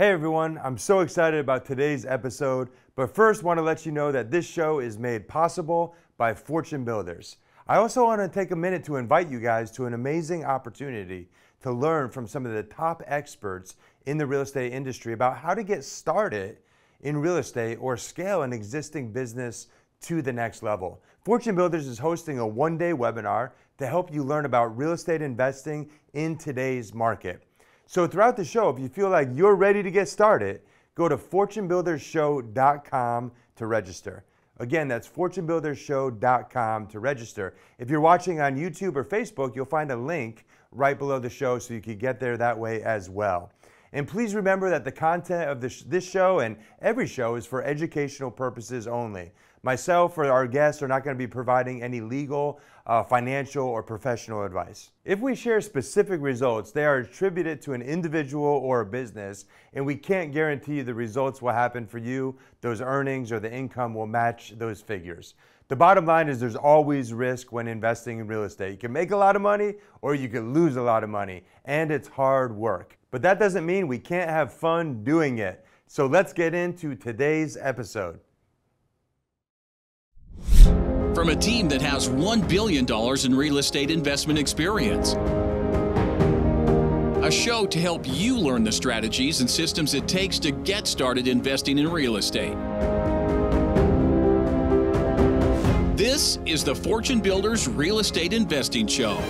Hey everyone, I'm so excited about today's episode, but first want to let you know that this show is made possible by FortuneBuilders. I also want to take a minute to invite you guys to an amazing opportunity to learn from some of the top experts in the real estate industry about how to get started in real estate or scale an existing business to the next level. FortuneBuilders is hosting a one-day webinar to help you learn about real estate investing in today's market. So throughout the show, if you feel like you're ready to get started, go to FortuneBuildersShow.com to register. Again, that's FortuneBuildersShow.com to register. If you're watching on YouTube or Facebook, you'll find a link right below the show so you can get there that way as well. And please remember that the content of this show and every show is for educational purposes only. Myself or our guests are not going to be providing any legal, financial, or professional advice. If we share specific results, they are attributed to an individual or a business, and we can't guarantee the results will happen for you, those earnings or the income will match those figures. The bottom line is there's always risk when investing in real estate. You can make a lot of money or you can lose a lot of money, and it's hard work. But that doesn't mean we can't have fun doing it. So let's get into today's episode. From a team that has $1 billion in real estate investment experience. A show to help you learn the strategies and systems it takes to get started investing in real estate. This is the FortuneBuilders Real Estate Investing Show.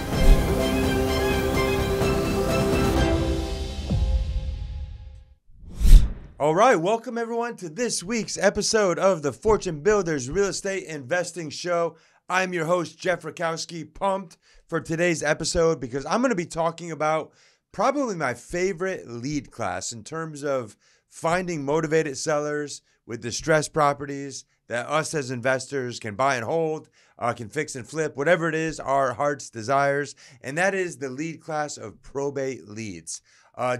All right, welcome everyone to this week's episode of the FortuneBuilders Real Estate Investing Show. I'm your host, Jeff Rutkowski, pumped for today's episode because I'm going to be talking about probably my favorite lead class in terms of finding motivated sellers with distressed properties that us as investors can buy and hold, can fix and flip, whatever it is our heart's desires, and that is the lead class of probate leads.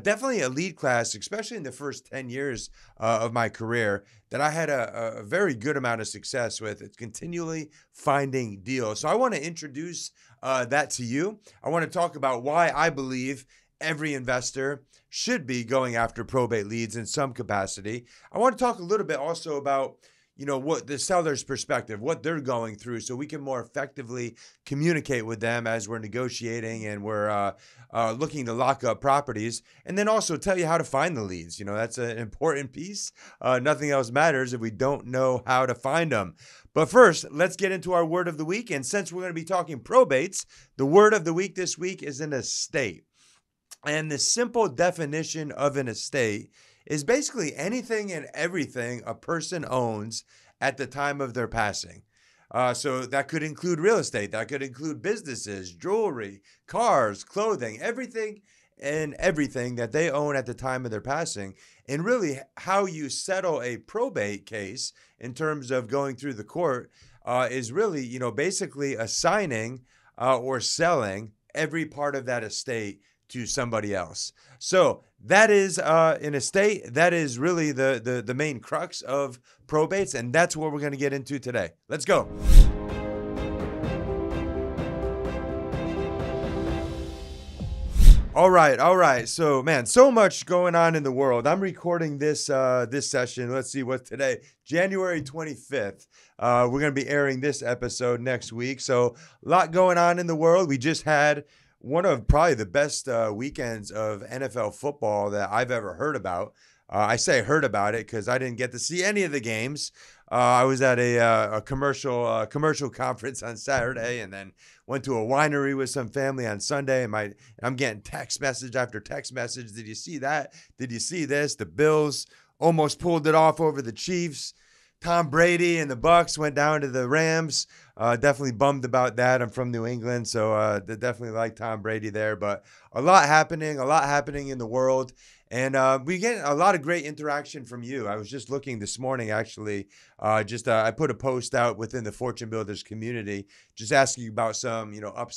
Definitely a lead class, especially in the first 10 years of my career, that I had a very good amount of success with. It's continually finding deals. So I want to introduce that to you. I want to talk about why I believe every investor should be going after probate leads in some capacity. I want to talk a little bit also about what the seller's perspective, what they're going through, so we can more effectively communicate with them as we're negotiating and we're looking to lock up properties, and then also tell you how to find the leads. That's an important piece. Nothing else matters if we don't know how to find them. But first, let's get into our word of the week. And since we're going to be talking probates, the word of the week this week is an estate. And the simple definition of an estate is basically anything and everything a person owns at the time of their passing. So that could include real estate, that could include businesses, jewelry, cars, clothing, everything and everything that they own at the time of their passing. And really how you settle a probate case in terms of going through the court is really, basically assigning or selling every part of that estate to somebody else. So that is an estate. That is really the main crux of probates, and that's what we're going to get into today. Let's go. All right. So, man, so much going on in the world. I'm recording this session. Let's see what's today, January 25th. We're going to be airing this episode next week. So, a lot going on in the world. We just had one of probably the best weekends of NFL football that I've ever heard about. I say heard about it because I didn't get to see any of the games. I was at a commercial conference on Saturday, and then went to a winery with some family on Sunday. And I'm getting text message after text message. Did you see that? Did you see this? The Bills almost pulled it off over the Chiefs. Tom Brady and the Bucks went down to the Rams. Definitely bummed about that. I'm from New England, so they definitely like Tom Brady there. But a lot happening in the world. And we get a lot of great interaction from you. I was just looking this morning, actually. I put a post out within the FortuneBuilders community, just asking about some,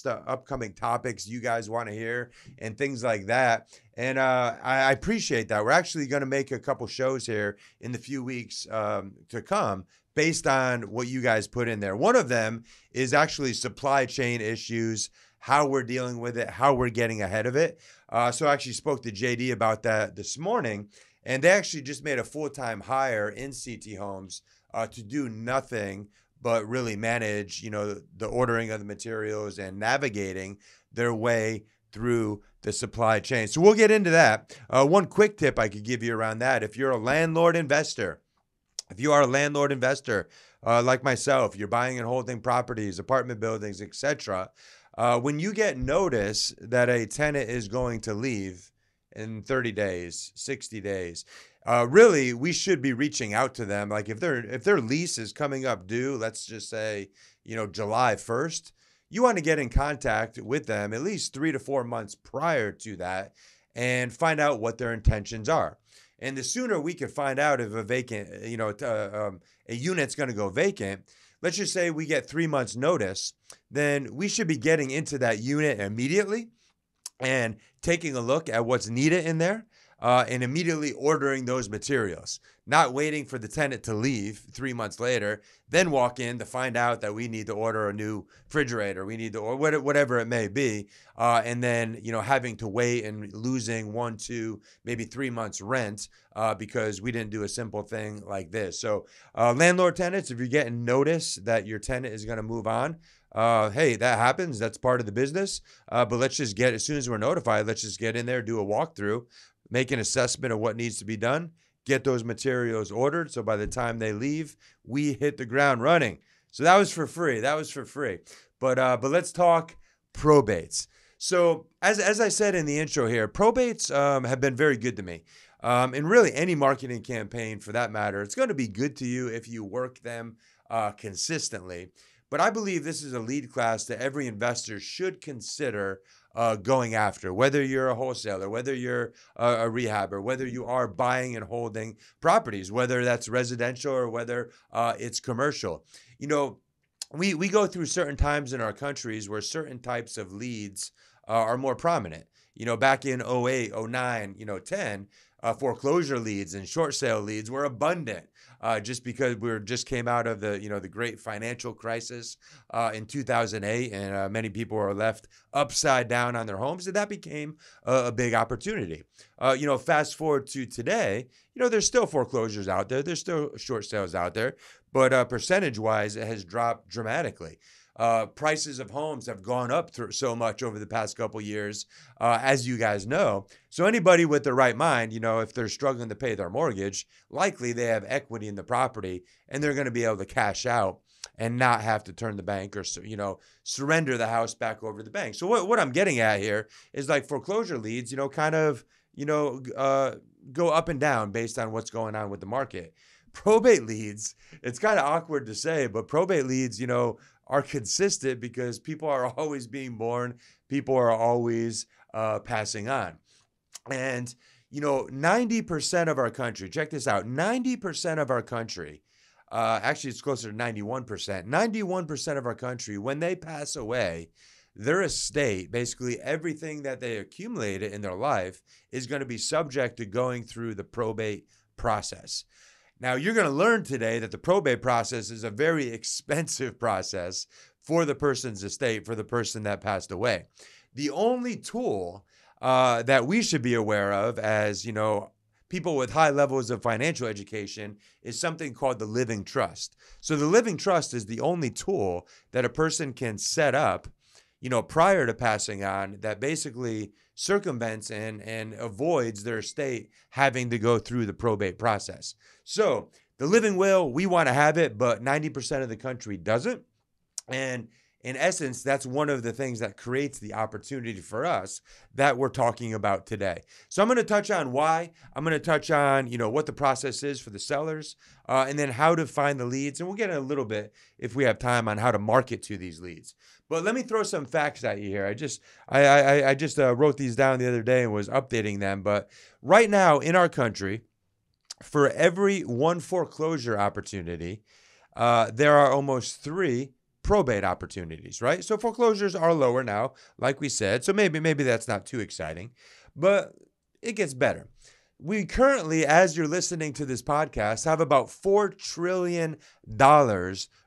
upcoming topics you guys want to hear and things like that. And I appreciate that. We're actually going to make a couple shows here in the few weeks to come based on what you guys put in there. One of them is actually supply chain issues, how we're dealing with it, how we're getting ahead of it. So I actually spoke to JD about that this morning. And they actually just made a full-time hire in CT Homes to do nothing but really manage, the ordering of the materials and navigating their way through the supply chain. So we'll get into that. One quick tip I could give you around that: if you are a landlord investor, like myself, you're buying and holding properties, apartment buildings, etc. When you get notice that a tenant is going to leave in 30 days, 60 days, really, we should be reaching out to them. Like if their lease is coming up due, let's just say, July 1st, you want to get in contact with them at least 3 to 4 months prior to that and find out what their intentions are. And the sooner we can find out if a unit's going to go vacant, let's just say we get 3 months notice, then we should be getting into that unit immediately and taking a look at what's needed in there and immediately ordering those materials, not waiting for the tenant to leave 3 months later, then walk in to find out that we need to order a new refrigerator, or whatever it may be, and then having to wait and losing 1, 2, maybe 3 months rent because we didn't do a simple thing like this. So landlord tenants, if you're getting notice that your tenant is going to move on, hey, that happens. That's part of the business. But let's just as soon as we're notified, let's just get in there, do a walkthrough, make an assessment of what needs to be done, get those materials ordered. So by the time they leave, we hit the ground running. So that was for free. But let's talk probates. So as I said in the intro here, probates have been very good to me. And really any marketing campaign for that matter, it's going to be good to you if you work them consistently. But I believe this is a lead class that every investor should consider going after, whether you're a wholesaler, whether you're a rehabber, whether you are buying and holding properties, whether that's residential or whether it's commercial. We go through certain times in our countries where certain types of leads are more prominent. Back in 08, 09, 10, foreclosure leads and short sale leads were abundant. Just because we just came out of the great financial crisis in 2008, and many people were left upside down on their homes, and that became a big opportunity. Fast forward to today, there's still foreclosures out there, there's still short sales out there, but percentage-wise, it has dropped dramatically. Prices of homes have gone up so much over the past couple years, as you guys know. So anybody with the right mind, if they're struggling to pay their mortgage, likely they have equity in the property and they're going to be able to cash out and not have to turn the bank or, surrender the house back over to the bank. So what I'm getting at here is like foreclosure leads, go up and down based on what's going on with the market. Probate leads, it's kind of awkward to say, but probate leads, are consistent because people are always being born. People are always passing on. And, 90% of our country, check this out, 90% of our country, actually it's closer to 91%, 91% of our country, when they pass away, their estate, basically everything that they accumulated in their life, is going to be subject to going through the probate process. Now, you're going to learn today that the probate process is a very expensive process for the person's estate, for the person that passed away. The only tool that we should be aware of as, people with high levels of financial education is something called the living trust. So the living trust is the only tool that a person can set up, prior to passing on, that basically circumvents and avoids their estate having to go through the probate process. So the living will, we want to have it, but 90% of the country doesn't. And in essence, that's one of the things that creates the opportunity for us that we're talking about today. So I'm going to touch on why. I'm going to touch on, what the process is for the sellers, and then how to find the leads. And we'll get in a little bit, if we have time, on how to market to these leads. But let me throw some facts at you here. I just wrote these down the other day and was updating them. But right now in our country, for every one foreclosure opportunity, there are almost 3 probate opportunities, right? So foreclosures are lower now, like we said. So maybe that's not too exciting, but it gets better. We currently, as you're listening to this podcast, have about $4 trillion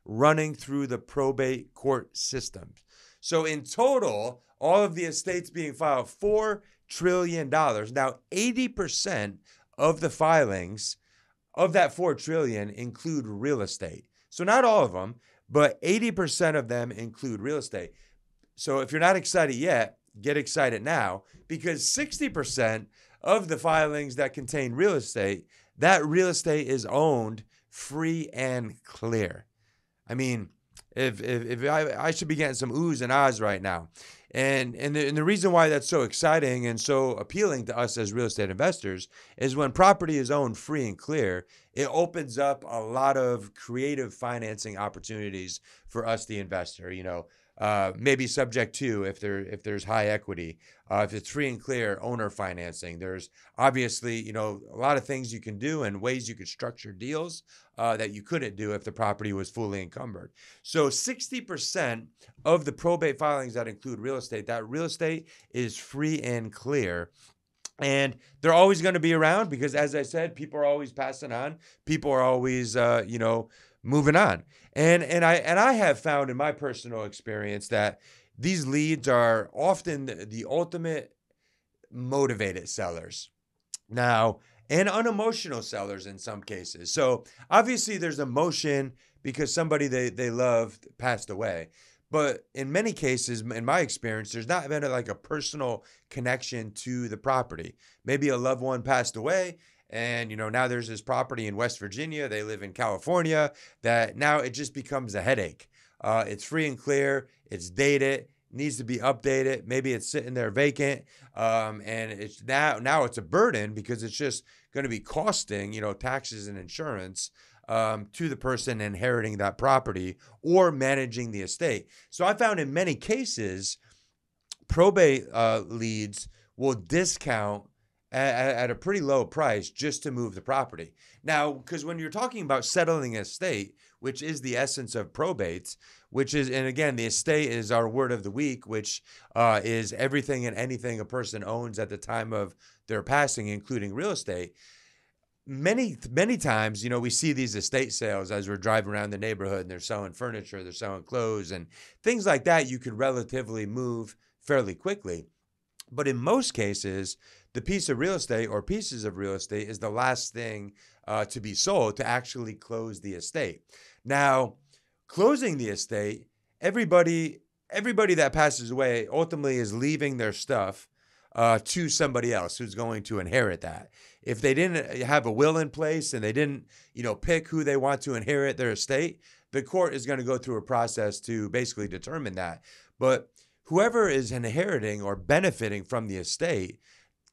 running through the probate court system. So in total, all of the estates being filed, $4 trillion. Now, 80% of the filings of that 4 trillion include real estate. So not all of them, but 80% of them include real estate. So if you're not excited yet, get excited now, because 60% of the filings that contain real estate, that real estate is owned free and clear. I mean, if I should be getting some oohs and ahs right now. And the reason why that's so exciting and so appealing to us as real estate investors is when property is owned free and clear, it opens up a lot of creative financing opportunities for us, the investor. Maybe subject to if there's high equity, if it's free and clear, owner financing. There's obviously a lot of things you can do and ways you could structure deals that you couldn't do if the property was fully encumbered. So 60% of the probate filings that include real estate, that real estate is free and clear. And they're always going to be around because, as I said, people are always passing on. People are always, moving on. And I have found in my personal experience that these leads are often the ultimate motivated sellers. Now, and unemotional sellers in some cases. So obviously there's emotion because somebody they loved passed away. But in many cases, in my experience, there's not been a personal connection to the property. Maybe a loved one passed away and, now there's this property in West Virginia. They live in California that now it just becomes a headache. It's free and clear. It's dated. Needs to be updated. Maybe it's sitting there vacant. And it's now it's a burden because it's just going to be costing, taxes and insurance to the person inheriting that property or managing the estate. So I found in many cases, probate leads will discount at a pretty low price just to move the property. Now, because when you're talking about settling an estate, which is the essence of probates, and again, the estate is our word of the week, which is everything and anything a person owns at the time of their passing, including real estate. Many times, we see these estate sales as we're driving around the neighborhood and they're selling furniture, they're selling clothes and things like that. You could relatively move fairly quickly. But in most cases, the piece of real estate or pieces of real estate is the last thing to be sold to actually close the estate. Now, closing the estate, everybody that passes away ultimately is leaving their stuff to somebody else who's going to inherit that. If they didn't have a will in place and they didn't, pick who they want to inherit their estate, the court is going to go through a process to basically determine that. But whoever is inheriting or benefiting from the estate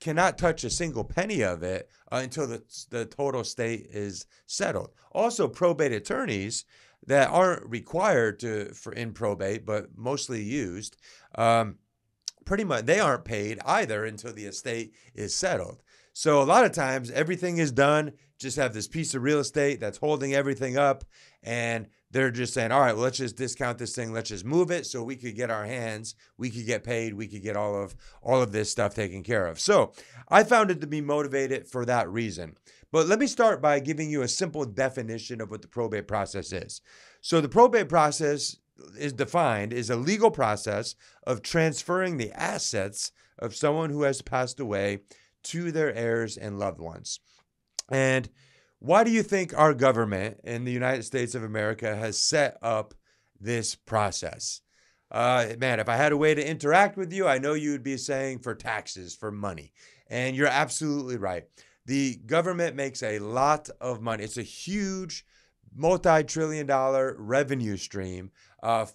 cannot touch a single penny of it until the total estate is settled. Also, probate attorneys that aren't required in probate, but mostly used, pretty much they aren't paid either until the estate is settled. So a lot of times everything is done, just have this piece of real estate that's holding everything up, and they're just saying, all right, well, let's just discount this thing. Let's just move it so we could get our hands, we could get paid, we could get all of this stuff taken care of. So I found it to be motivated for that reason. But let me start by giving you a simple definition of what the probate process is. So the probate process is defined as a legal process of transferring the assets of someone who has passed away to their heirs and loved ones. And why do you think our government in the United States of America has set up this process? Man, if I had a way to interact with you, I know you would be saying for taxes, for money. And you're absolutely right. The government makes a lot of money. It's a huge multi-trillion-dollar revenue stream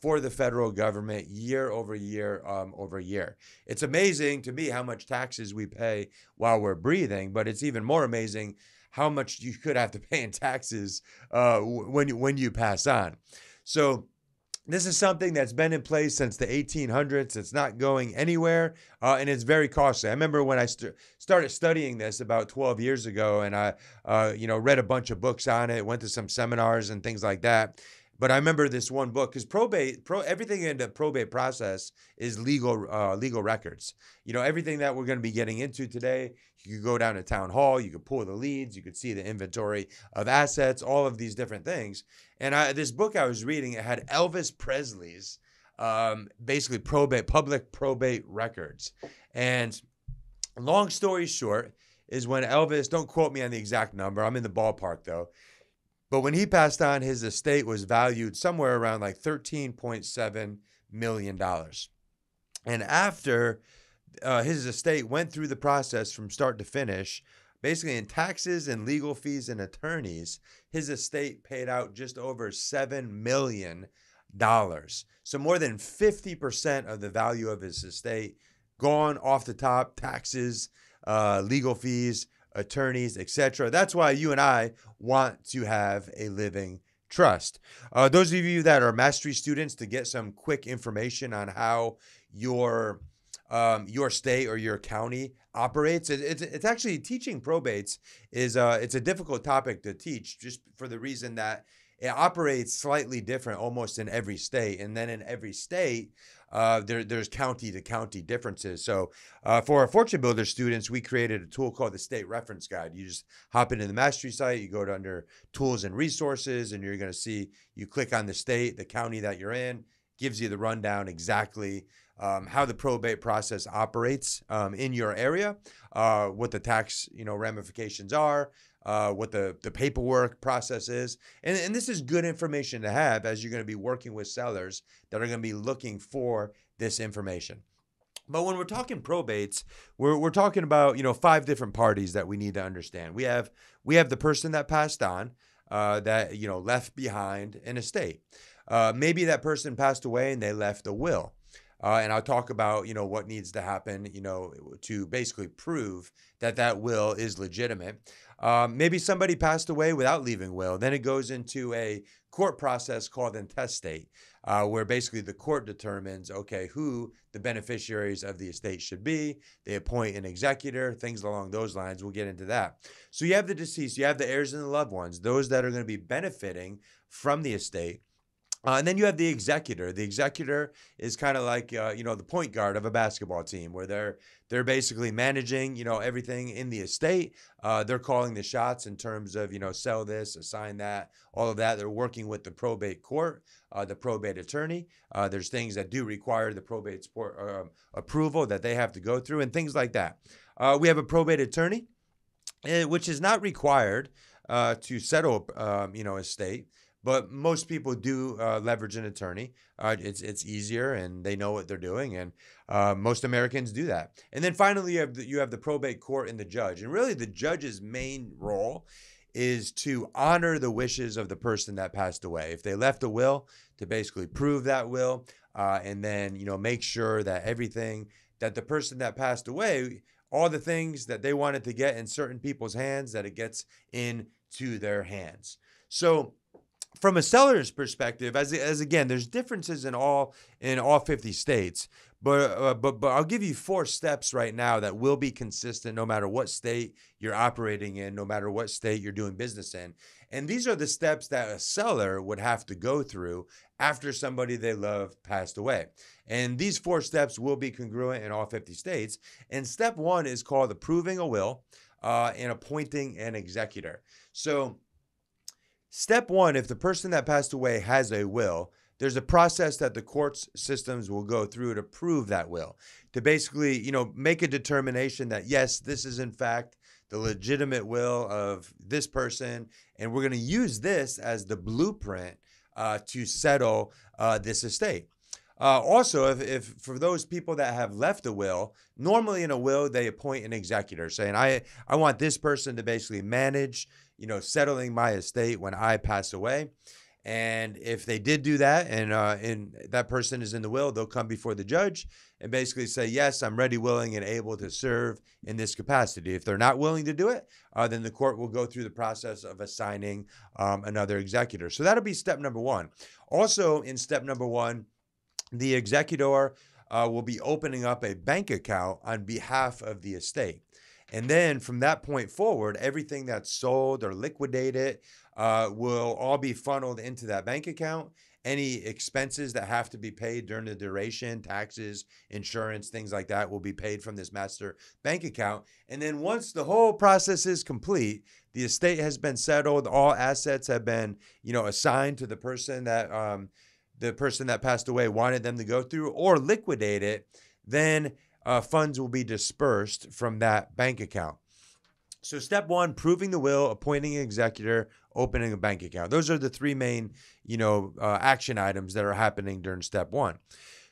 for the federal government year over year over year. It's amazing to me how much taxes we pay while we're breathing, but it's even more amazing how much you could have to pay in taxes when you pass on. So this is something that's been in place since the 1800s. It's not going anywhere, and it's very costly. I remember when I started studying this about 12 years ago, and I read a bunch of books on it, went to some seminars and things like that. But I remember this one book, because everything in the probate process is legal records. Everything that we're going to be getting into today, you could go down to town hall, you could pull the leads, you could see the inventory of assets, all of these different things. And this book I was reading, it had Elvis Presley's basically public probate records. And long story short, is when Elvis, don't quote me on the exact number, I'm in the ballpark though, but when he passed on, his estate was valued somewhere around like $13.7 million. And after his estate went through the process from start to finish, basically in taxes and legal fees and attorneys, his estate paid out just over $7 million. So more than 50% of the value of his estate gone off the top, taxes, legal fees, attorneys, etc. That's why you and I want to have a living trust. Those of you that are mastery students, to get some quick information on how your state or your county operates. It's actually, teaching probates is it's a difficult topic to teach, just for the reason that it operates slightly different almost in every state, and then in every state there's county to county differences. So for our Fortune Builder students, we created a tool called the State Reference Guide. You just hop into the mastery site, you go to under tools and resources, and you're going to see, you click on the state, the county that you're in, gives you the rundown exactly how the probate process operates in your area, what the tax ramifications are, what the paperwork process is. And this is good information to have as you're going to be working with sellers that are going to be looking for this information. But when we're talking probates, we're talking about 5 different parties that we need to understand. We have the person that passed on, that left behind an estate. Maybe that person passed away and they left a will. And I'll talk about, what needs to happen, to basically prove that that will is legitimate. Maybe somebody passed away without leaving will. Then it goes into a court process called intestate, where basically the court determines, okay, who the beneficiaries of the estate should be. They appoint an executor, things along those lines. We'll get into that. So you have the deceased, you have the heirs and the loved ones, those that are going to be benefiting from the estate. And then you have the executor. The executor is kind of like, the point guard of a basketball team, where they're basically managing, everything in the estate. They're calling the shots in terms of, sell this, assign that, all of that. They're working with the probate court, the probate attorney. There's things that do require the probate approval that they have to go through, and things like that. We have a probate attorney, which is not required to settle, estate. But most people do leverage an attorney. It's easier, and they know what they're doing, and most Americans do that. And then finally, you have the probate court and the judge. And really, the judge's main role is to honor the wishes of the person that passed away. If they left a will, to basically prove that will, and then make sure that everything that the person that passed away, all the things that they wanted to get in certain people's hands, that it gets into their hands. So from a seller's perspective, as again, there's differences in all 50 states, but I'll give you 4 steps right now that will be consistent no matter what state you're operating in, no matter what state you're doing business in. And these are the steps that a seller would have to go through after somebody they love passed away. And these 4 steps will be congruent in all 50 states. And step 1 is called approving a will and appointing an executor. So step 1, if the person that passed away has a will, there's a process that the courts systems will go through to prove that will, to basically, make a determination that, yes, this is in fact the legitimate will of this person, and we're going to use this as the blueprint to settle this estate. Also, if for those people that have left a will, normally in a will, they appoint an executor saying, I want this person to basically manage, settling my estate when I pass away. And if they did do that, and that person is in the will, they'll come before the judge and basically say, yes, I'm ready, willing, and able to serve in this capacity. If they're not willing to do it, then the court will go through the process of assigning another executor. So that'll be step number 1. Also, in step number 1, the executor will be opening up a bank account on behalf of the estate. And then from that point forward, everything that's sold or liquidated will all be funneled into that bank account. Any expenses that have to be paid during the duration, taxes, insurance, things like that, will be paid from this master bank account. And then once the whole process is complete, the estate has been settled, all assets have been, assigned to the person that passed away wanted them to go through, or liquidate it, then funds will be dispersed from that bank account. So step one, proving the will, appointing an executor, opening a bank account. Those are the three main, action items that are happening during step one.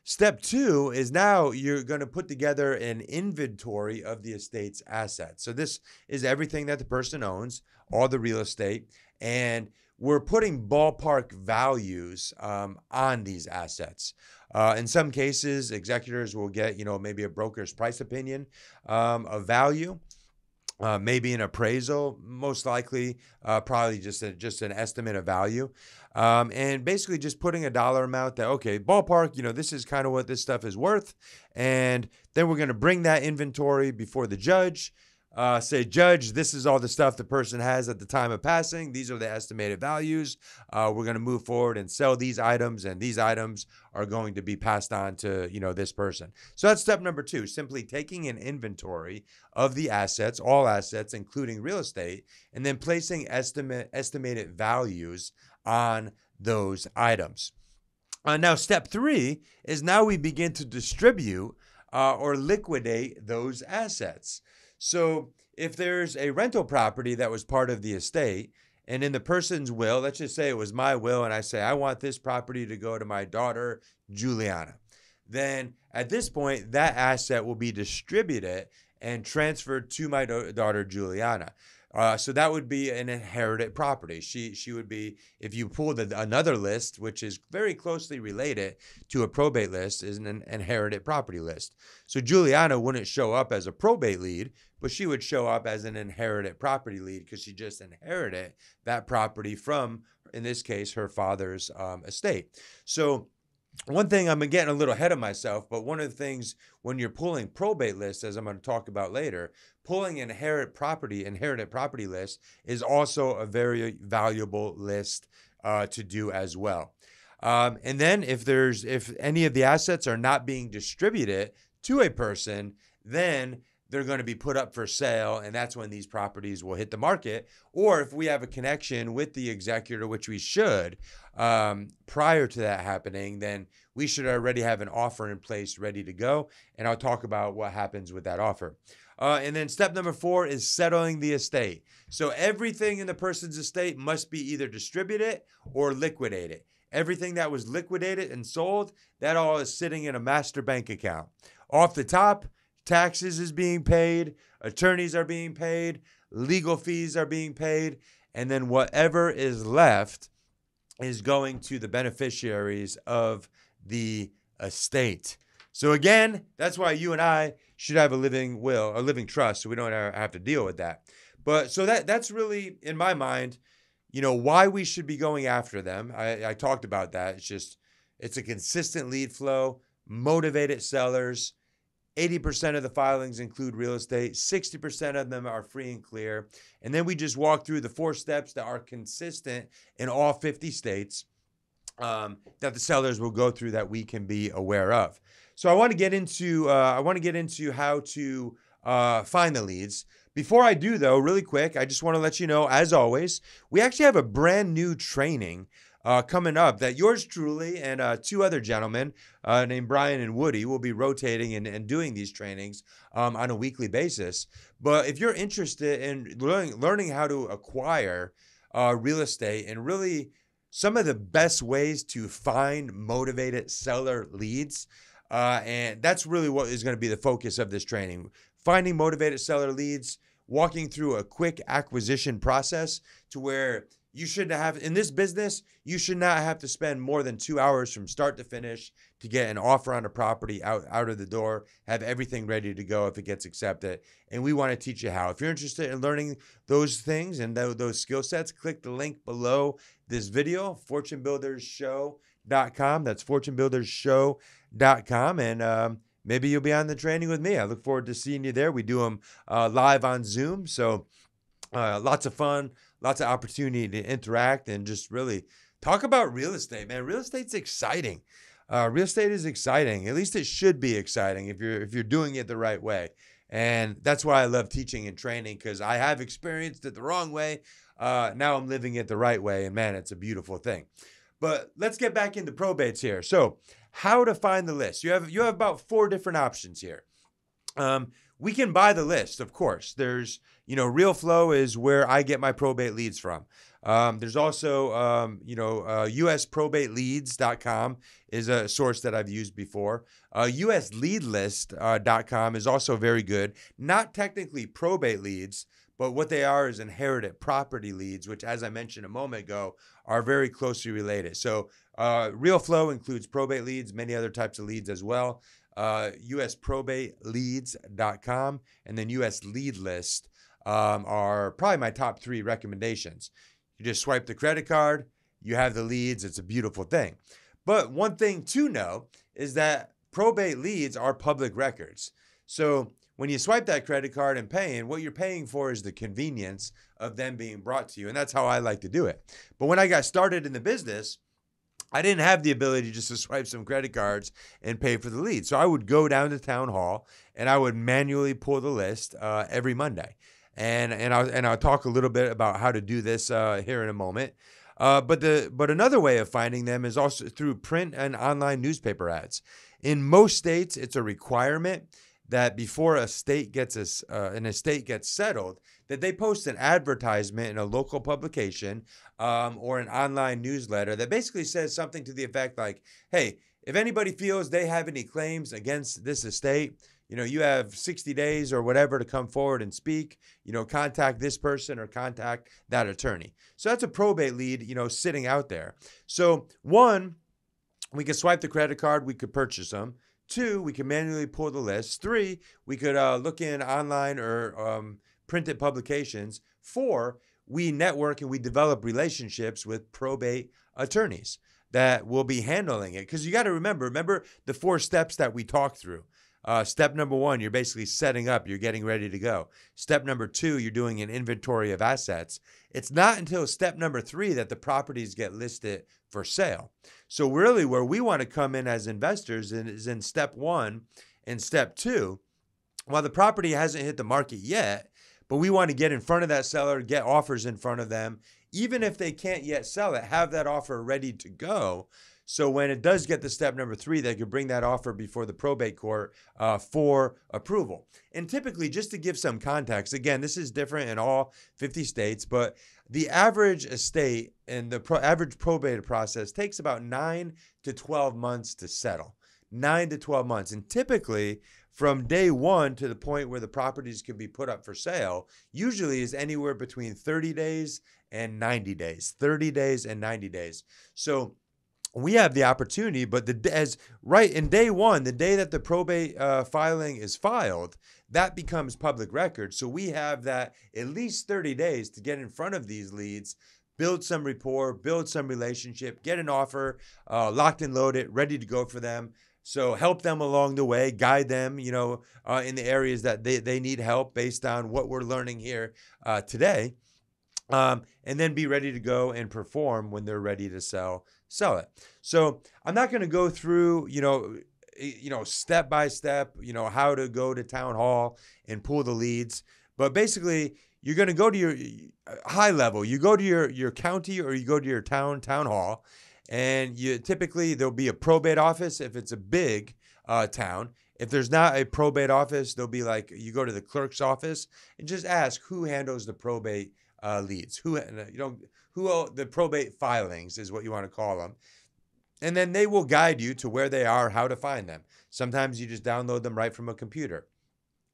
Step two is now you're going to put together an inventory of the estate's assets. So this is everything that the person owns, all the real estate, and we're putting ballpark values on these assets. In some cases, executors will get, maybe a broker's price opinion of value. Maybe an appraisal, most likely, probably just an estimate of value. And basically just putting a dollar amount that, okay, ballpark, this is kind of what this stuff is worth. And then we're going to bring that inventory before the judge. Say, Judge, this is all the stuff the person has at the time of passing. These are the estimated values. We're going to move forward and sell these items, and these items are going to be passed on to, this person. So that's step number two, simply taking an inventory of the assets, all assets, including real estate, and then placing estimated values on those items. Now, step three is now we begin to distribute or liquidate those assets. So if there's a rental property that was part of the estate, and in the person's will, let's just say it was my will, and I say, I want this property to go to my daughter, Juliana. Then at this point, that asset will be distributed and transferred to my daughter, Juliana. So that would be an inherited property. She would be, if you pull another list, which is very closely related to a probate list, is an inherited property list. So Juliana wouldn't show up as a probate lead, but she would show up as an inherited property lead because she just inherited that property from, in this case, her father's estate. So one thing, I'm getting a little ahead of myself, but one of the things when you're pulling probate lists, as I'm going to talk about later, pulling inherited property list is also a very valuable list to do as well. And then if any of the assets are not being distributed to a person, then they're going to be put up for sale, and that's when these properties will hit the market. Or if we have a connection with the executor, which we should, prior to that happening, then we should already have an offer in place ready to go, and I'll talk about what happens with that offer. And then step number 4 is settling the estate. So everything in the person's estate must be either distributed or liquidated. Everything that was liquidated and sold, that all is sitting in a master bank account. Off the top, taxes is being paid, attorneys are being paid, legal fees are being paid, and then whatever is left is going to the beneficiaries of the estate. So again, that's why you and I should have a living will, a living trust, so we don't have to deal with that. But so that's really, in my mind, why we should be going after them. I talked about that. It's a consistent lead flow, motivated sellers. 80% of the filings include real estate. 60% of them are free and clear. And then we just walk through the 4 steps that are consistent in all 50 states that the sellers will go through that we can be aware of. So I want to get into how to find the leads. Before I do, though, really quick, I just want to let you know, as always, we actually have a brand new training coming up that yours truly and 2 other gentlemen named Brian and Woody will be rotating and doing these trainings on a weekly basis. But if you're interested in learning how to acquire real estate and really some of the best ways to find motivated seller leads, and that's really what is going to be the focus of this training. Finding motivated seller leads, walking through a quick acquisition process to where you shouldn't have, in this business, you should not have to spend more than 2 hours from start to finish to get an offer on a property out of the door, have everything ready to go if it gets accepted. And we want to teach you how. If you're interested in learning those things and those skill sets, click the link below this video, FortuneBuildersShow.com. That's FortuneBuildersShow.com. And maybe you'll be on the training with me. I look forward to seeing you there. We do them live on Zoom. So lots of fun. Lots of opportunity to interact and just really talk about real estate, man. Real estate's exciting. Real estate is exciting. At least it should be exciting if you're doing it the right way. And that's why I love teaching and training, because I have experienced it the wrong way. Now I'm living it the right way, and man, it's a beautiful thing. But let's get back into probates here. So how to find the list? You have about 4 different options here. we can buy the list, of course. There's, Real Flow is where I get my probate leads from. There's also, USProbateLeads.com is a source that I've used before. USLeadList.com is also very good. Not technically probate leads, but what they are is inherited property leads, which, as I mentioned a moment ago, are very closely related. So Real Flow includes probate leads, many other types of leads as well. USProbateLeads.com and then US Lead List are probably my top 3 recommendations. You just swipe the credit card, you have the leads. It's a beautiful thing. But one thing to know is that probate leads are public records. So when you swipe that credit card and paying, what you're paying for is the convenience of them being brought to you. And that's how I like to do it. But when I got started in the business, I didn't have the ability just to swipe some credit cards and pay for the lead. So I would go down to town hall and I would manually pull the list every Monday. And I'll talk a little bit about how to do this here in a moment. But another way of finding them is also through print and online newspaper ads. In most states, it's a requirement that before an estate gets settled, that they post an advertisement in a local publication or an online newsletter that basically says something to the effect like, hey, if anybody feels they have any claims against this estate, you have 60 days or whatever to come forward and speak, contact this person or contact that attorney. So that's a probate lead, sitting out there. So 1, we could swipe the credit card, we could purchase them. 2, we can manually pull the list. 3, we could look in online or printed publications. 4, we network and we develop relationships with probate attorneys that will be handling it. Because you got to remember the 4 steps that we talked through. Step number 1, you're basically setting up, you're getting ready to go. Step number 2, you're doing an inventory of assets. It's not until step number 3 that the properties get listed for sale. So really where we want to come in as investors is in step 1 and step 2. While the property hasn't hit the market yet, but we want to get in front of that seller, get offers in front of them. Even if they can't yet sell it, have that offer ready to go. So when it does get to step number 3, they could bring that offer before the probate court for approval. And typically, just to give some context, again, this is different in all 50 states, but the average estate and the average probate process takes about 9 to 12 months to settle. 9 to 12 months. And typically, from day 1 to the point where the properties can be put up for sale, usually is anywhere between 30 days and 90 days. 30 days and 90 days. So we have the opportunity, but in day 1, the day that the probate filing is filed, that becomes public record. So we have that at least 30 days to get in front of these leads, build some rapport, build some relationship, get an offer locked and loaded, ready to go for them. So help them along the way, guide them, in the areas that they need help based on what we're learning here today, and then be ready to go and perform when they're ready to sell it. So I'm not going to go through, step by step, how to go to town hall and pull the leads. But basically, you're going to go to your high level. You go to your county or you go to your town hall, and typically there'll be a probate office if it's a big town. If there's not a probate office, there'll be you go to the clerk's office and just ask who handles the probate leads, who the probate filings is what you want to call them. And then they will guide you to where they are, how to find them. Sometimes you just download them right from a computer.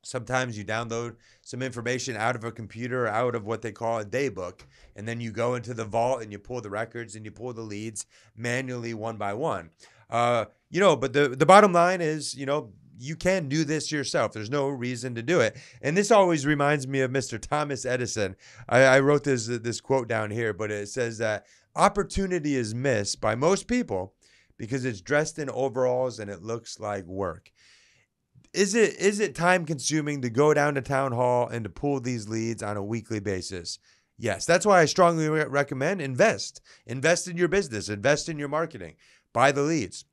Sometimes you download some information out of a computer, out of what they call a day book, and then you go into the vault and you pull the records and you pull the leads manually one by one. But the bottom line is, you can do this yourself. There's no reason to do it. And this always reminds me of Mr. Thomas Edison. I wrote this quote down here, but it says that opportunity is missed by most people because it's dressed in overalls and it looks like work. Is it time consuming to go down to town hall and to pull these leads on a weekly basis? Yes. That's why I strongly recommend invest in your business, invest in your marketing, buy the leads.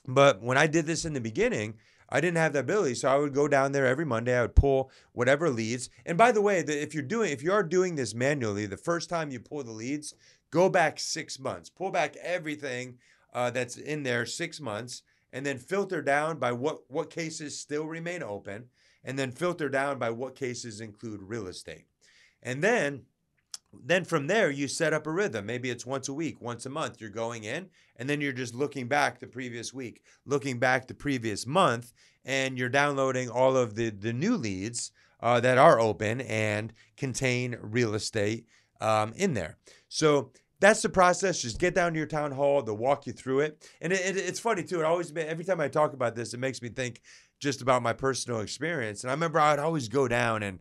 But when I did this in the beginning, I didn't have the ability. So I would go down there every Monday. I would pull whatever leads. And by the way, if you are doing this manually, the first time you pull the leads, go back 6 months, pull back everything that's in there 6 months, and then filter down by what cases still remain open, and then filter down by what cases include real estate. And then from there, you set up a rhythm. Maybe it's once a week, once a month. You're going in, and then you're just looking back the previous week, looking back the previous month, and you're downloading all of the new leads that are open and contain real estate in there. So that's the process. Just get down to your town hall. They'll walk you through it. And it's funny, too. Every time I talk about this, it makes me think just about my personal experience. And I remember I'd always go down and,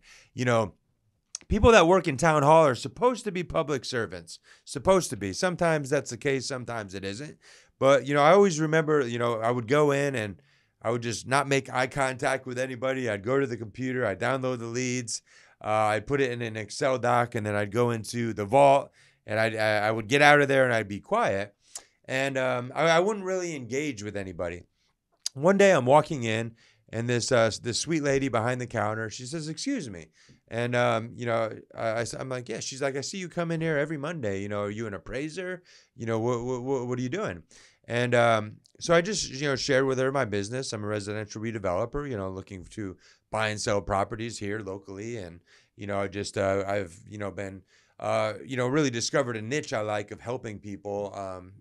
people that work in town hall are supposed to be public servants. Supposed to be. Sometimes that's the case. Sometimes it isn't. But, I always remember, I would go in and I would just not make eye contact with anybody. I'd go to the computer. I'd download the leads. I'd put it in an Excel doc, and then I'd go into the vault, and I would get out of there, and I'd be quiet. And I wouldn't really engage with anybody. One day I'm walking in, and this sweet lady behind the counter, she says, "Excuse me." And, I'm like, yeah. She's like, "I see you come in here every Monday. Are you an appraiser? What are you doing?" And so I just, shared with her my business. I'm a residential redeveloper, looking to buy and sell properties here locally. And, I've been, really discovered a niche I like of helping people,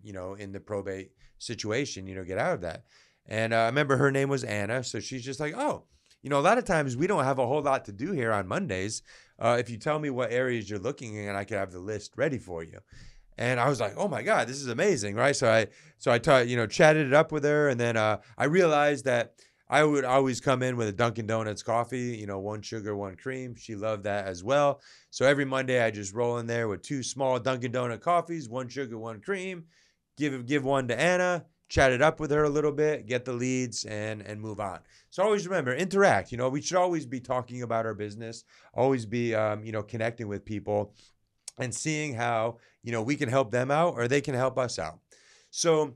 in the probate situation, get out of that. And I remember her name was Anna. So she's just like, "Oh, a lot of times we don't have a whole lot to do here on Mondays. If you tell me what areas you're looking in, I could have the list ready for you." And I was like, "Oh my God, this is amazing," right? So I chatted it up with her, and then I realized that I would always come in with a Dunkin' Donuts coffee, 1 sugar, 1 cream. She loved that as well. So every Monday I just roll in there with 2 small Dunkin' Donut coffees, 1 sugar, 1 cream. Give one to Anna. Chat it up with her a little bit, get the leads, and move on. So always remember, interact. We should always be talking about our business, always be, connecting with people and seeing how, we can help them out or they can help us out. So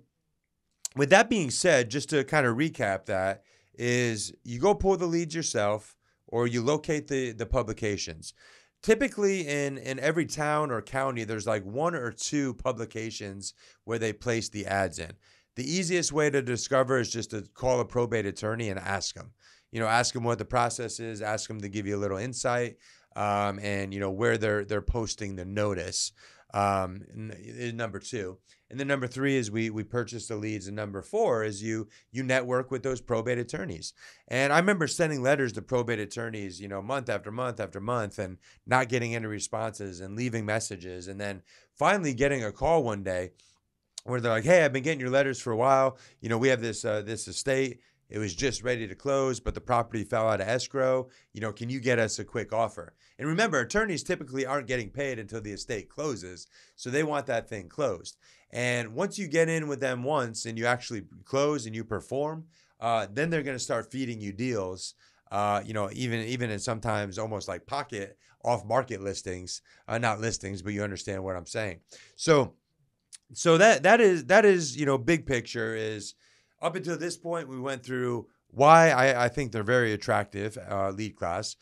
with that being said, just to kind of recap that, is you go pull the leads yourself or you locate the publications. Typically in every town or county, there's like 1 or 2 publications where they place the ads in. The easiest way to discover is just to call a probate attorney and ask them. Ask them what the process is, ask them to give you a little insight, and where they're posting the notice. Number 2. And then number 3 is we purchase the leads. And number 4 is you network with those probate attorneys. And I remember sending letters to probate attorneys, month after month after month, and not getting any responses and leaving messages. And then finally getting a call one day where they're like, "Hey, I've been getting your letters for a while. We have this estate. It was just ready to close, but the property fell out of escrow. Can you get us a quick offer?" And remember, attorneys typically aren't getting paid until the estate closes, so they want that thing closed. And once you get in with them once and you actually close and you perform, then they're going to start feeding you deals, even in sometimes almost like pocket off-market listings, not listings, but you understand what I'm saying. So that is big picture is up until this point, we went through why I think they're very attractive lead class.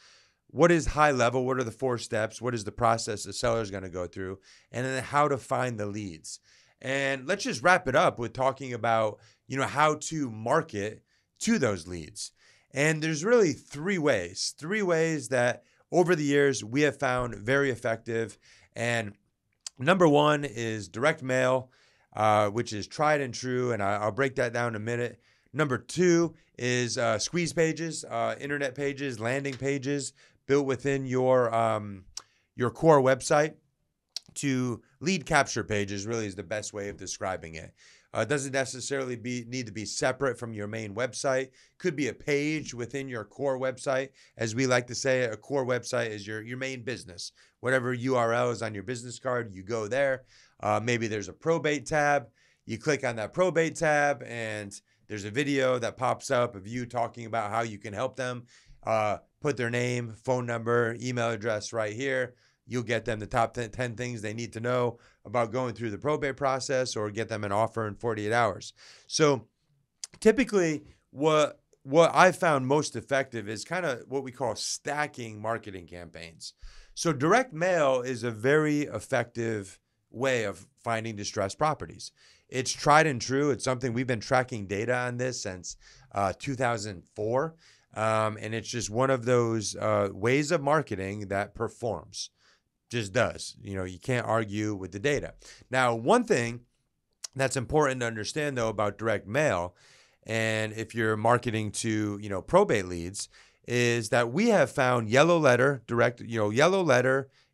What is high level? What are the 4 steps? What is the process the seller is going to go through? And then how to find the leads. And let's just wrap it up with talking about, how to market to those leads. And there's really 3 ways that over the years we have found very effective. And number 1 is direct mail, which is tried and true, and I'll break that down in a minute. Number 2 is squeeze pages, internet pages, landing pages built within your core website. To lead capture pages really is the best way of describing it. It doesn't necessarily need to be separate from your main website. Could be a page within your core website. As we like to say, a core website is your main business. Whatever URL is on your business card, you go there. Maybe there's a probate tab. You click on that probate tab and there's a video that pops up of you talking about how you can help them. Put their name, phone number, email address right here. You'll get them the top 10 things they need to know about going through the probate process or get them an offer in 48 hours. So typically what I found most effective is kind of what we call stacking marketing campaigns. So direct mail is a very effective way of finding distressed properties. It's tried and true. It's something we've been tracking data on this since 2004. And it's just one of those ways of marketing that performs. Just does. You can't argue with the data. Now, one thing that's important to understand, though, about direct mail, and if you're marketing to, probate leads, is that we have found yellow letter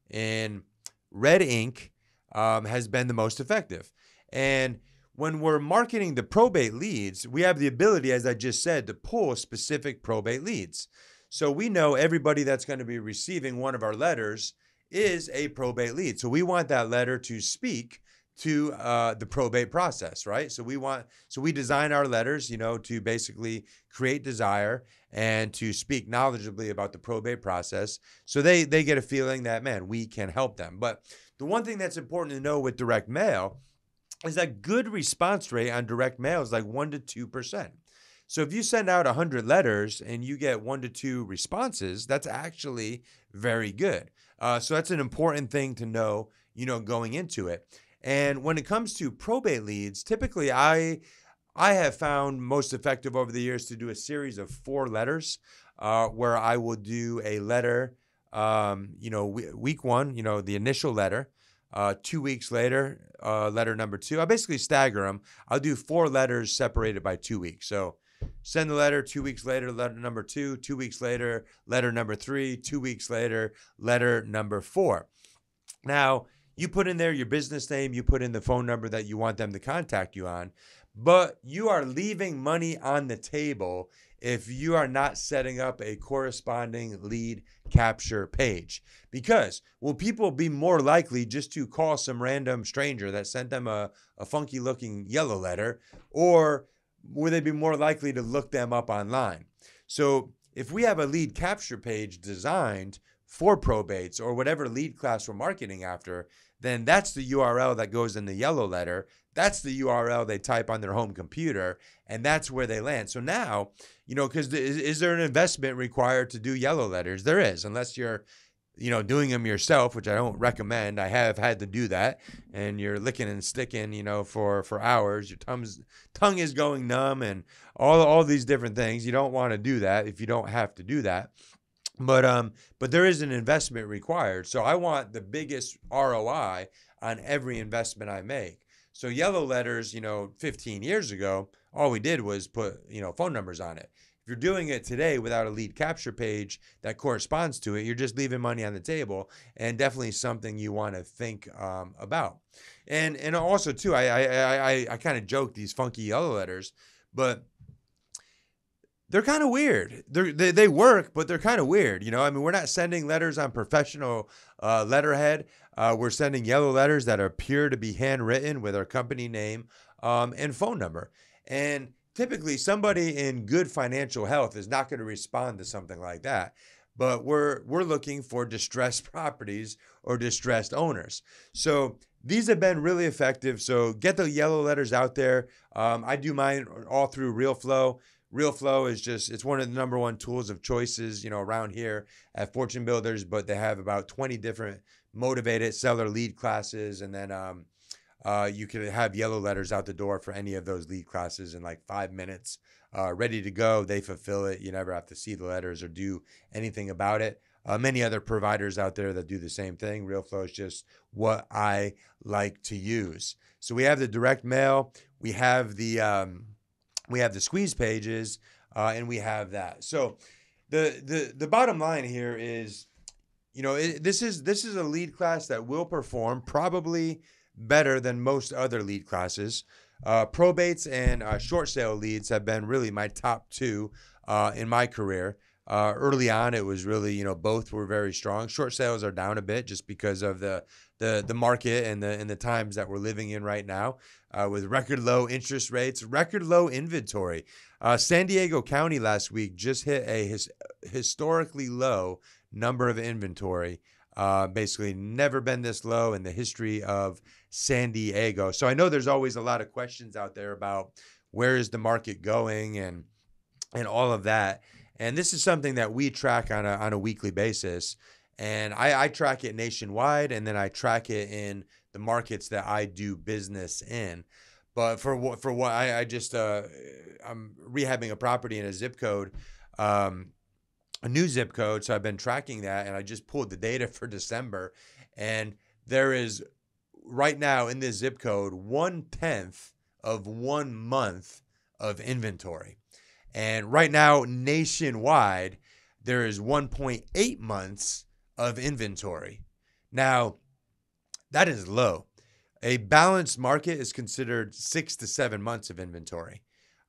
in red ink has been the most effective. And when we're marketing the probate leads, we have the ability, as I just said, to pull specific probate leads. So we know everybody that's going to be receiving one of our letters is a probate lead. So we want that letter to speak to the probate process, right? So we design our letters, to basically create desire and to speak knowledgeably about the probate process. So they get a feeling that, man, we can help them. But the one thing that's important to know with direct mail is that good response rate on direct mail is like 1% to 2%. So if you send out 100 letters and you get 1 to 2 responses, that's actually very good. So that's an important thing to know, going into it. And when it comes to probate leads, typically I have found most effective over the years to do a series of 4 letters, where I will do a letter, week 1, the initial letter. 2 weeks later, letter number 2. I basically stagger them. I'll do 4 letters separated by 2 weeks. So send the letter, 2 weeks later, letter number 2, 2 weeks later, letter number 3, 2 weeks later, letter number 4. Now, you put in there your business name, you put in the phone number that you want them to contact you on, but you are leaving money on the table if you are not setting up a corresponding lead capture page. Because will people be more likely just to call some random stranger that sent them a funky looking yellow letter, or will they be more likely to look them up online? So if we have a lead capture page designed for probates or whatever lead class we're marketing after, then that's the URL that goes in the yellow letter. That's the URL they type on their home computer, and that's where they land. So now, because is there an investment required to do yellow letters? There is, unless you're, doing them yourself, which I don't recommend. I have had to do that, and you're licking and sticking, for hours. Your tongue is going numb, and all these different things. You don't want to do that if you don't have to do that. But there is an investment required. So I want the biggest ROI on every investment I make. So yellow letters, 15 years ago, all we did was put, phone numbers on it. If you're doing it today without a lead capture page that corresponds to it, you're just leaving money on the table, and definitely something you want to think about. And also too, I kind of joke these funky yellow letters, but they're kind of weird. They work, but they're kind of weird. We're not sending letters on professional letterhead. We're sending yellow letters that appear to be handwritten with our company name and phone number. And typically, somebody in good financial health is not going to respond to something like that. But we're looking for distressed properties or distressed owners. So these have been really effective. So get the yellow letters out there. I do mine all through RealFlow. RealFlow is it's one of the number one tools of choices, around here at FortuneBuilders, but they have about 20 different motivated seller lead classes. And then you can have yellow letters out the door for any of those lead classes in like 5 minutes, ready to go. They fulfill it. You never have to see the letters or do anything about it. Many other providers out there that do the same thing. RealFlow is just what I like to use. So we have the direct mail. We have the squeeze pages, and we have that. So the bottom line here is, this is a lead class that will perform probably better than most other lead classes. Probates and short sale leads have been really my top 2 in my career. Early on, it was really, both were very strong. Short sales are down a bit just because of the market and the times that we're living in right now, with record low interest rates, record low inventory. San Diego County last week just hit a historically low number of inventory. Basically never been this low in the history of San Diego. So I know there's always a lot of questions out there about where is the market going and all of that. And this is something that we track on a weekly basis. And I track it nationwide, and then I track it in the markets that I do business in. But for what I'm rehabbing a property in a zip code a new zip code. So I've been tracking that, and I just pulled the data for December, and there is right now in this zip code 1/10 of 1 month of inventory. And right now nationwide, there is 1.8 months of inventory. Now, that is low. A balanced market is considered 6 to 7 months of inventory.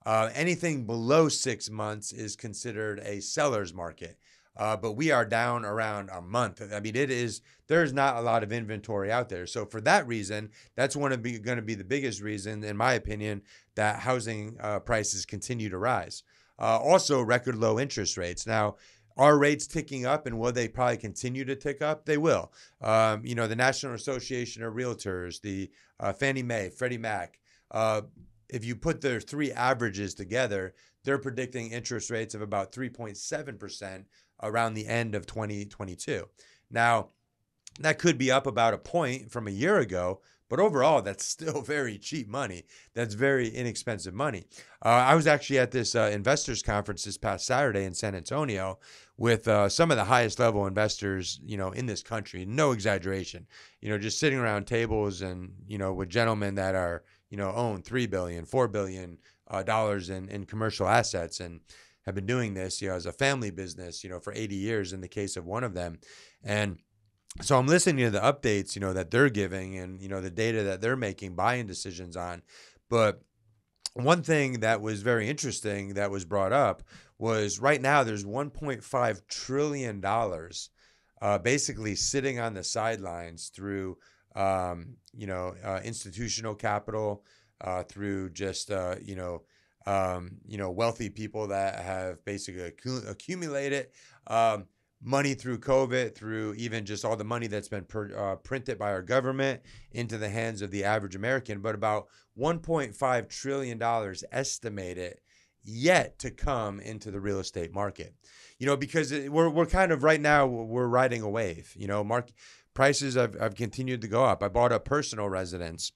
Anything below 6 months is considered a seller's market. But we are down around a month. I mean, there's not a lot of inventory out there. So for that reason, that's going to be the biggest reason, in my opinion, that housing prices continue to rise. Also, record low interest rates. Now, are rates ticking up, and will they probably continue to tick up? They will. The National Association of Realtors, the Fannie Mae, Freddie Mac, if you put their three averages together, they're predicting interest rates of about 3.7% around the end of 2022. Now, that could be up about a point from a year ago, but overall, that's still very cheap money. That's very inexpensive money. I was actually at this investors conference this past Saturday in San Antonio with some of the highest level investors, in this country. No exaggeration. Just sitting around tables and, with gentlemen that are, own $3 billion, $4 billion dollars in commercial assets, and have been doing this, as a family business, for 80 years in the case of one of them. And so I'm listening to the updates, that they're giving, and, the data that they're making buying decisions on. But one thing that was very interesting that was brought up was right now there's $1.5 trillion basically sitting on the sidelines through, institutional capital, through just, wealthy people that have basically accumulated money through COVID, through even just all the money that's been printed by our government into the hands of the average American. But about $1.5 trillion estimated yet to come into the real estate market. Because we're kind of right now, we're riding a wave. Market prices have continued to go up. I bought a personal residence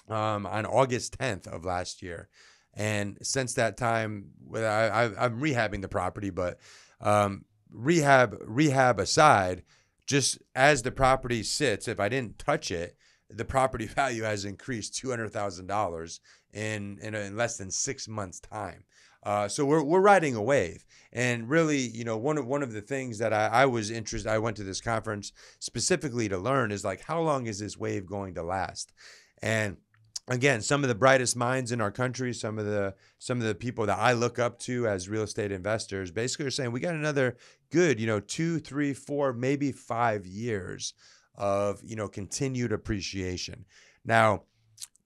on August 10th of last year. And since that time, I'm rehabbing the property, but rehab aside, just as the property sits, if I didn't touch it, the property value has increased $200,000 in less than 6 months' time. So we're riding a wave. And really, one of the things that I was interested, I went to this conference specifically to learn is like, how long is this wave going to last? And again, some of the brightest minds in our country, some of the people that I look up to as real estate investors, basically are saying we got another good, 2, 3, 4, maybe 5 years of, continued appreciation. Now,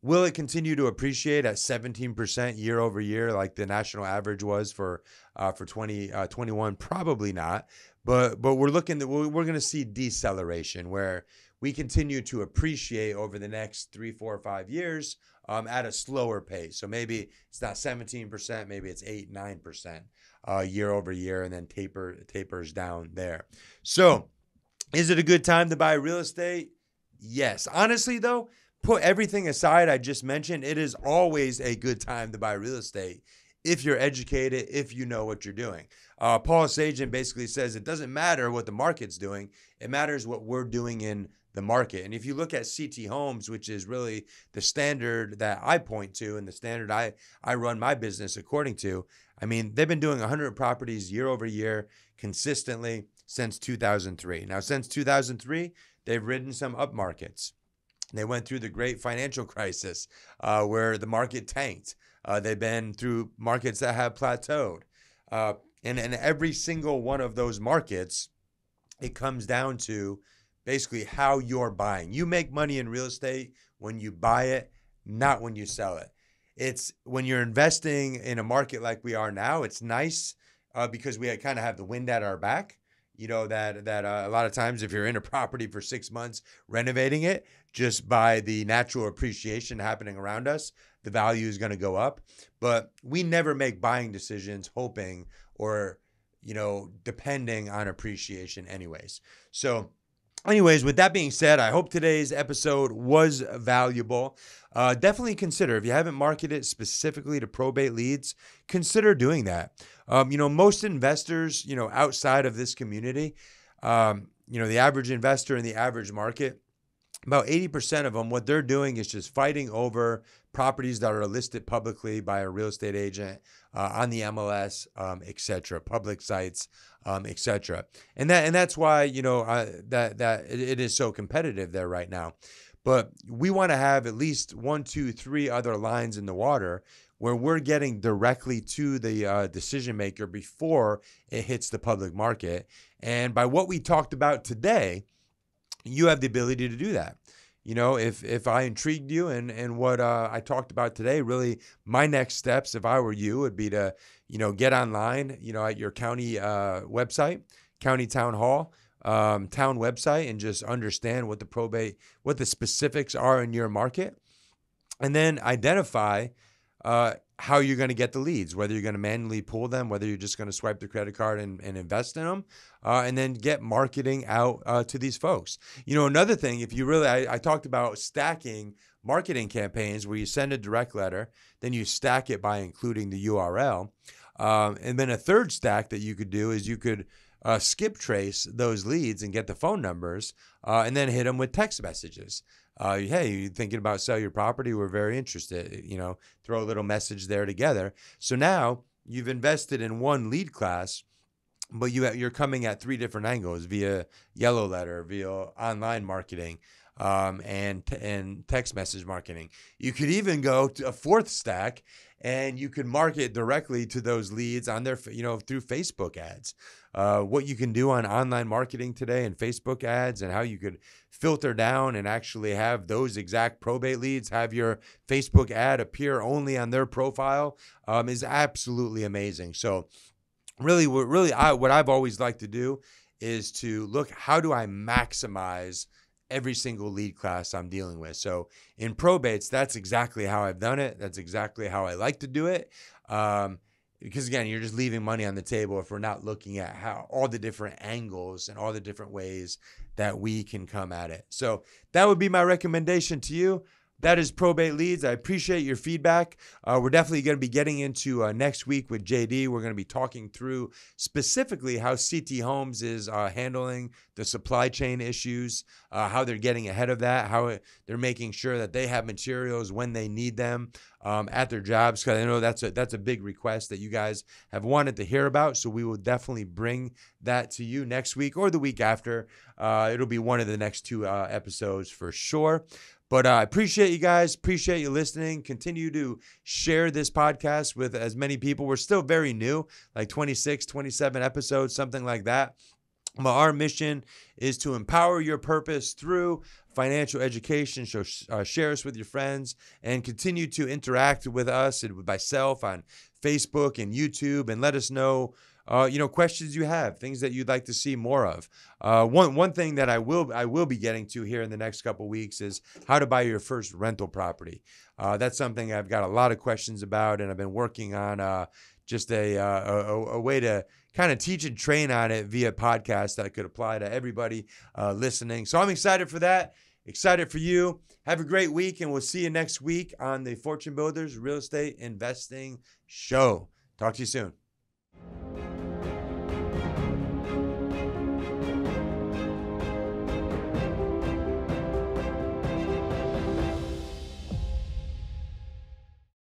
will it continue to appreciate at 17% year over year, like the national average was for 2021? Probably not. But we're going to see deceleration where we continue to appreciate over the next 3, 4, 5 years at a slower pace. So maybe it's not 17%, maybe it's 8, 9% year over year, and then tapers down there. So is it a good time to buy real estate? Yes. Honestly, though, put everything aside I just mentioned, it is always a good time to buy real estate if you're educated, if you know what you're doing. Paul Sagan basically says it doesn't matter what the market's doing. It matters what we're doing in the market. And if you look at CT Homes, which is really the standard that I point to and the standard I run my business according to, I mean, they've been doing 100 properties year over year consistently since 2003. Now, since 2003, they've ridden some up markets. They went through the great financial crisis where the market tanked. They've been through markets that have plateaued. And in every single one of those markets, it comes down to basically how you're buying. You make money in real estate when you buy it, not when you sell it. It's when you're investing in a market like we are now, it's nice because we kind of have the wind at our back. That a lot of times if you're in a property for 6 months renovating it, just by the natural appreciation happening around us, the value is going to go up. But we never make buying decisions hoping or, depending on appreciation anyways. So anyways, with that being said, I hope today's episode was valuable. Definitely consider, if you haven't marketed specifically to probate leads, consider doing that. Most investors, outside of this community, the average investor in the average market, about 80% of them, what they're doing is just fighting over properties that are listed publicly by a real estate agent on the MLS, et cetera, public sites, et cetera. And that's why, that it is so competitive there right now. But we want to have at least 1, 2, 3 other lines in the water where we're getting directly to the decision maker before it hits the public market. And by what we talked about today, you have the ability to do that. If I intrigued you and what I talked about today, really my next steps, if I were you, would be to, get online, at your county website, county town hall, town website, and just understand what the specifics are in your market, and then identify how you're going to get the leads, whether you're going to manually pull them, whether you're just going to swipe the credit card and invest in them, and then get marketing out to these folks. Another thing, if you really, I talked about stacking marketing campaigns where you send a direct letter, then you stack it by including the URL. And then a third stack that you could do is you could skip trace those leads and get the phone numbers and then hit them with text messages. Hey, you thinking about sell your property? We're very interested. Throw a little message there together. So now you've invested in one lead class, but you're coming at 3 different angles via yellow letter, via online marketing, and text message marketing. You could even go to a fourth stack, and you can market directly to those leads on their, through Facebook ads. What you can do on online marketing today and Facebook ads, and how you could filter down and actually have those exact probate leads have your Facebook ad appear only on their profile, is absolutely amazing. So really, what I've always liked to do is to look, how do I maximize every single lead class I'm dealing with? So in probates, that's exactly how I've done it. That's exactly how I like to do it. Because again, you're just leaving money on the table if we're not looking at how all the different angles and all the different ways that we can come at it. So that would be my recommendation to you. That is probate leads. I appreciate your feedback. We're definitely going to be getting into next week with JD. We're going to be talking through specifically how CT Homes is handling the supply chain issues, how they're getting ahead of that, how they're making sure that they have materials when they need them at their jobs. Because I know that's a big request that you guys have wanted to hear about. So we will definitely bring that to you next week or the week after. It'll be one of the next 2 episodes for sure. But I appreciate you guys. Appreciate you listening. Continue to share this podcast with as many people. We're still very new, like 26, 27 episodes, something like that. But our mission is to empower your purpose through financial education. So share us with your friends and continue to interact with us and with myself on Facebook and YouTube, and let us know questions you have, things that you'd like to see more of. One thing that I will be getting to here in the next couple of weeks is how to buy your first rental property. That's something I've got a lot of questions about, and I've been working on just a way to kind of teach and train on it via podcast that could apply to everybody listening. So I'm excited for that. Excited for you. Have a great week, and we'll see you next week on the Fortune Builders Real Estate Investing Show. Talk to you soon.